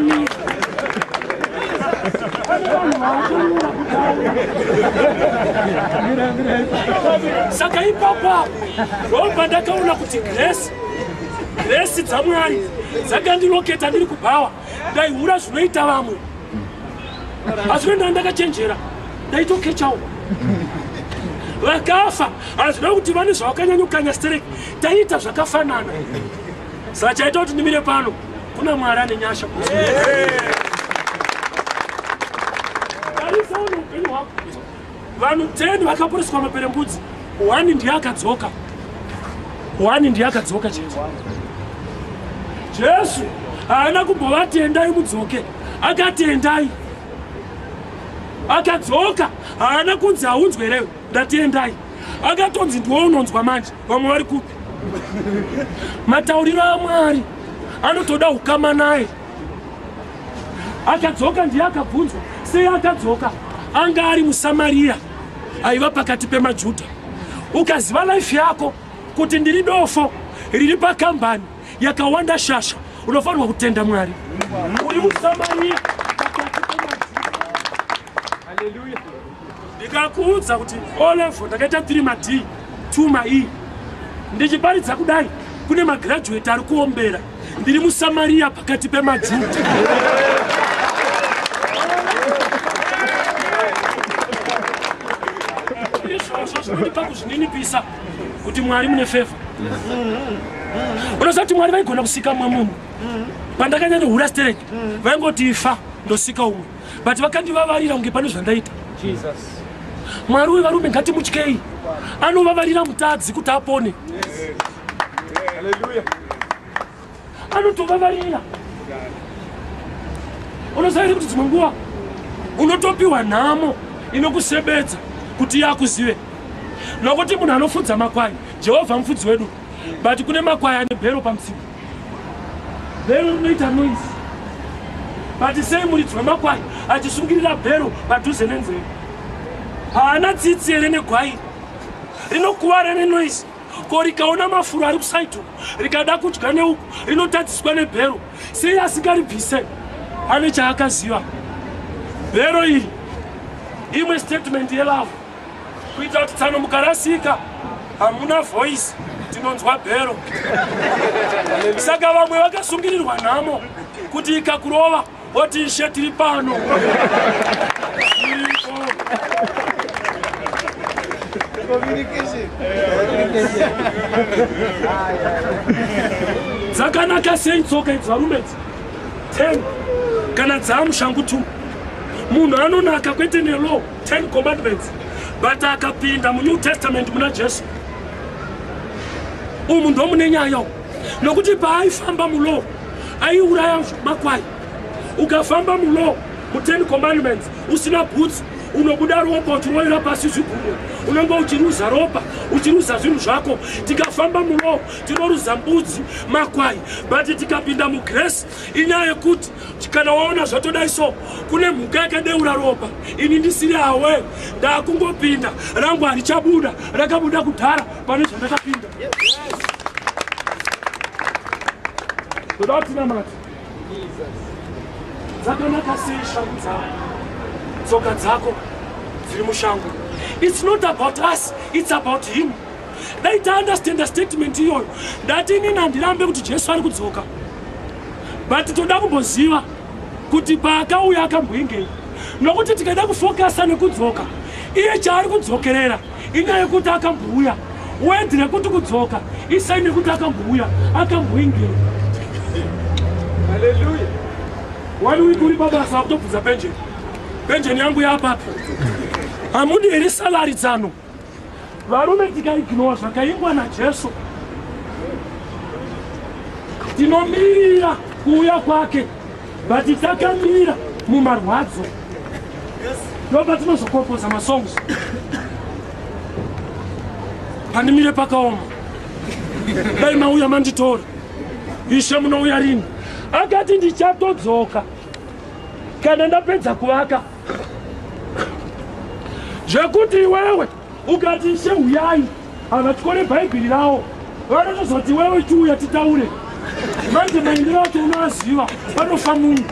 saka ipapa robva ndakaona kuti grace dzamwari dzakandiloketa ndiri kubhawa ndaihura zvinoita vamwe hazvinoenda ndakachenjera ndaitokechawo vakafa hazvida kuti vane zvavakanyanyukanya stereki taiita zvakafanana saka chaita kuti ndimire pano kuna mwari ane nyasha tarisaona upenyu hwako vanhu 10 vakaporeswa maperembudzi 1 ndiye akadzoka Jesu haana kumbovati endai mudzoke akati endai akadzoka haana kunzi aunzwerewe ndati endai akatonzi ndiwo unonzwa manje vamwe vari kupi matauriro aMwari anotoda ukama naye akadzoka ndiye akabvunzwa sei akadzoka anga ari muSamaria aiva pakati pemaJudha ukaziva life yako kuti ndiri dofo riri pakambani yakawanda shasha unofanirwa kutenda Mwari uri muSamaria pakati pemaJudha. Haleluya. Ndikakuudza kuti olevo ndakaita 3 ma-D 2 ma-E ndichiparidza kudai kune magraduate ari kuombera ndiri muSamaria pakati pemaJudha. Zvinodipa kuzvininipisa kuti Mwari mune favor. Unosati Mwari vaigona kusika mumwe munhu pandakanyanya hura stereki vaingoti ifa ndosika umwe but vakandivavarira kunge pane zvandaita. Mwari wevarume ngatimutyei anovavarira mutadzi kuti apone. Anotovavarira unoziva kuti dzimwe nguva unotopiwa nhamo inokusebedza kuti yakuzive nokuti munhu anofudza makwai Jehovha mufudzi wedu but kune makwai ane bhero pamutsipa bhero rinoita noise but sei muridzi wemakwai achisungirira bhero padhuze nenzeve haana tsitsi here negwai rinokuvara nenoise ko rikaona mafuro ari kusaiti rikada kudya neuku rinotadziswa nebhero sei asikaribvise ane chaakaziva bhero iri imwe statement yelove kuita kuti tsano mukarasika hamuna voice tinonzwa bhero saka vamwe vakasungirirwa nhamo kuti ikakurova woti ishe tiri pano dzakanaka sei tsoka idzi varume idzi 10 kana dzaamushangu 2 munhu anonaka kwete nelaw 10 commandments but akapinda munew testament muna jesu umu ndomune nyaya nokuti paaifamba mulo aiuraya makwai ukafamba mulo mu10 commandments usina boots unobuda ropa uchiroera pasi zvigumwe unenge uchiruza ropa uchiruza zvinhu zvako tikafamba mulo tinoruza mbudzi makwai but tikapinda mugrace inyaya yekuti kana waona zvatodai so kune mhuka yakadeura ropa ini ndisiri awe ndakungopinda rangu harichabuda rakabuda kudhara pane zvandakapinda toda kutinamata dzakanaka sei shangu dzako tsoka dzako dziri mushango. It's not about us, it's about him. Dai taunderstand statement iyoyo ndati inini handirambe kuti jesu ari kudzoka but toda kumboziva kuti paakauya akamboingei nokuti tikaida kufokasa nekudzoka iye chaari kudzokerera inyaya yekuti akambouya wedhi rekuti kudzoka isaini yekuti akambouya akamboingei. Haleluya. Wani wiki uri pabasa wakutobvudza penjeni yangu yapapi hamudi iri salari dzano varume tikaignora zvakaingwa najesu tinomirira kuuya kwake but takamira mumarwadzo ndoba tinozokompoza masongs pandimire pakaoma dai mauya manditora ishe munouya rini akati ndichatodzoka kana ndapedza kuvaka zvekuti iwewe ukati ishe uyai havatikone bhaibheri ravo vanotozoti iwewe chiuya titaure manje maindiro acho unoaziva vanofa munhu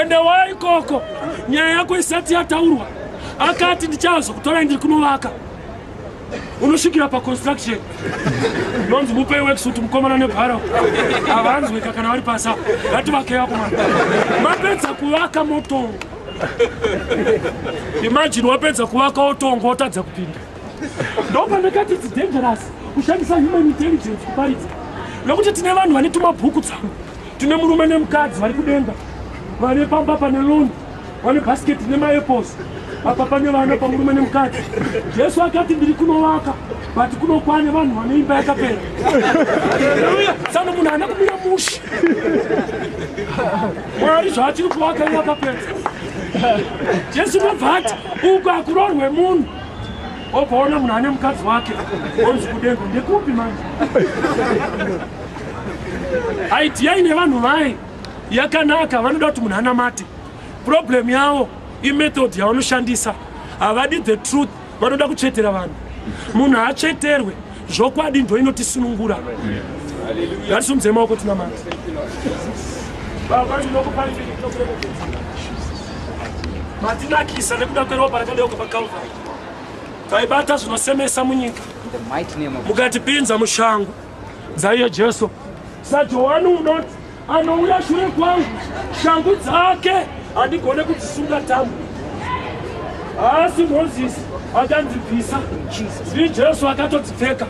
ende waikoko nyaya yako isati yataurwa akati ndichazokutorai ndiri kunovaka unosvikira paconstruction nonzi mupe worksuit mukomana nebhara havanzwika kana vari pasa ngativakeiva kumana mapedza kuvaka motongo imagine wapedza kuvaka otongo otadza kupinda ndopandakati its dangerous kushandisa human intelligence kuparidza nokuti tine vanhu vane tumabhuku dzavo tine murume nemukadzi vari kudenga vane pamba pane loni vane bhasiketi nemaeples apa pane vana pamurume nemukadzi jesu akati ndiri kunovaka but kunokwane vanhu vane imba yakapera sano munhu haana kumira mushi mwari zvaachiri kuvaka iye akapedza jesu nobva ati uku hakurorwe munhu obvaona munhu ane mukadzi wake onzi kudenga ndekupi manje idea ine vanhu vai yakanaka vanoda kuti munhu anamate problem yavo imethod yavanoshandisa havadi the truth vanoda kuchetera vanhu munhu haacheterwe zvokwadi ndo inotisunungura ngatisumudze maoko tinamata matinakisa nekuda kweropa rakadeuka pakalvari taibata zvinosemesa munyika mukatipinza mushango dzaiye jesu sajohani unoti anouya shure kwangu shangu dzake handigone kudzisunga tambo asi mozisi akanzibvisa zvii jesu akatodzipfeka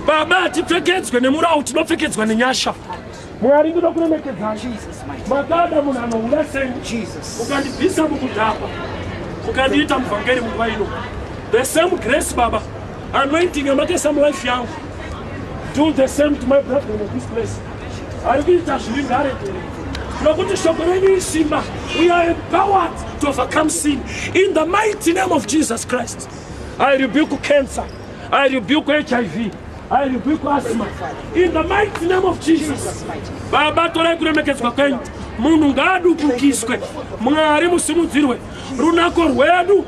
baba hatipfekedzwe nemurau tinopfekedzwa nenyasha mwari ndoda kuremekedzana makada munhu anouya sei ukandibvisa mukudhakwa ukandiita muvhangeri munguva ino the same grace baba anointing yamakaisa mulife yangu do the same to my brother in this place ari kuita zviri ngaredere nokuti shoko renyu isimba we are empowered to overcome sin in the mighty name of Jesus Christ. I rebuke cancer, I rebuke HIV, I rebuke asthma in the mighty name of Jesus. Baba torai kuremekedzwa kwenyu munhu ngaadupukiswe mwari musimudzirwe runako rwedu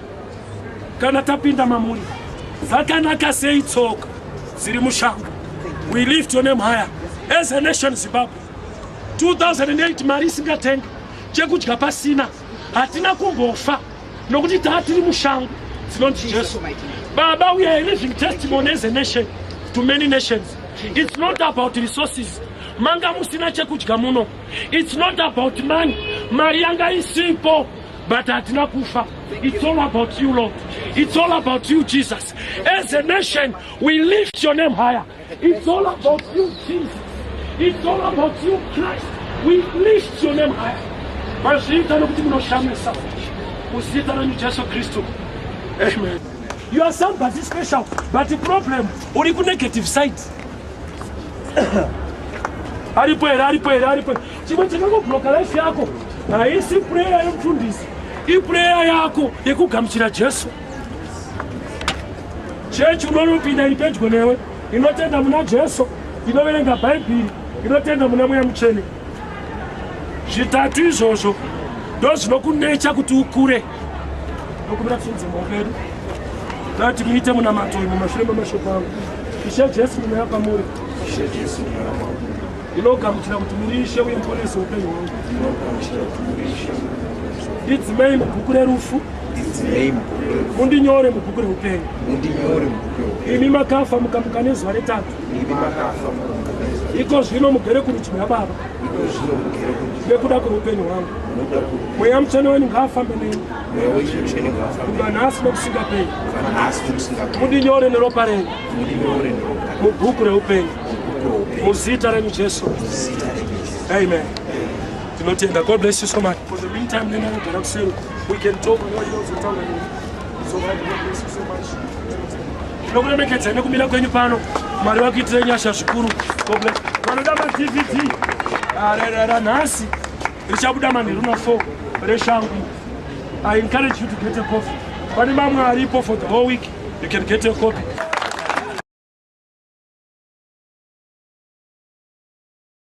kana tapinda mamuri zvakanaka sei tsoka dziri mushango. We lift your name higher as a nation. Zimbabwe 2008 mari isingatenga chekudya pasina, hatina kumbofa nokuti tatiri mushango dzinonzi Jesu. Baba, we are a living testimony as a nation to many nations. It's not about resources. Manga musina chekudya muno. It's not about money. Mari yanga isipo, but hatina kufa. It's all about you, Lord. It's all about you, Jesus. As a nation, we lift your name higher. It's all about you, Jesus. It's all about you, Christ. We lift your name higher. Mazita nokuti munoshamisa. Uzita na Jesu Kristu. Amen. You are somebody special, but the problem, uri ku negative side. Aripoera. Chimwe chakangobloka life yako. Haisi prayer yomfundisi. Iprayer yako yekugamuchira Jesu. Church unonopinda ipedyo newe, inotenda muna Jesu, inoverenga Bhaibheri, inotenda muna Mweya Mutsvene. Zvitatu izvozvo ndozvinokunecha kuti ukure. Nokumira kusunze maoko edu. Ngati muite munamato uyu mumashure memashoko angu. Ishe Jesu mweya pamuri. Inogamuchira kuti muri Ishe uye muponesi upenyu hwangu. Ndidzimei mubhuku rerufu, mundinyore mubhuku reupenyu. Imi makafa mukamuka nezuva retatu. Iko zvino mugere kurudyi rwaBaba nekuda kweupenyu hwangu. Mweya Mutsvene wenyu ngaafambe nemi kubva nhasi nokusingaperi. Mundinyore neropa renyu mubhuku reupenyu muzita renyu Jesu. Amen. God bless you so much. For the meantime, we can talk on what you also talk about. So God bless you so much. Nokuremekedzai nekumira kwenyu pano. Mwari vakuitirei nyasha zvikuru. God bless. Vanoda ma-DVD ranhasi richabuda manheru na4 reshangu. I encourage you to get a copy. Pane mamwe aripo for the whole week. You can get a copy.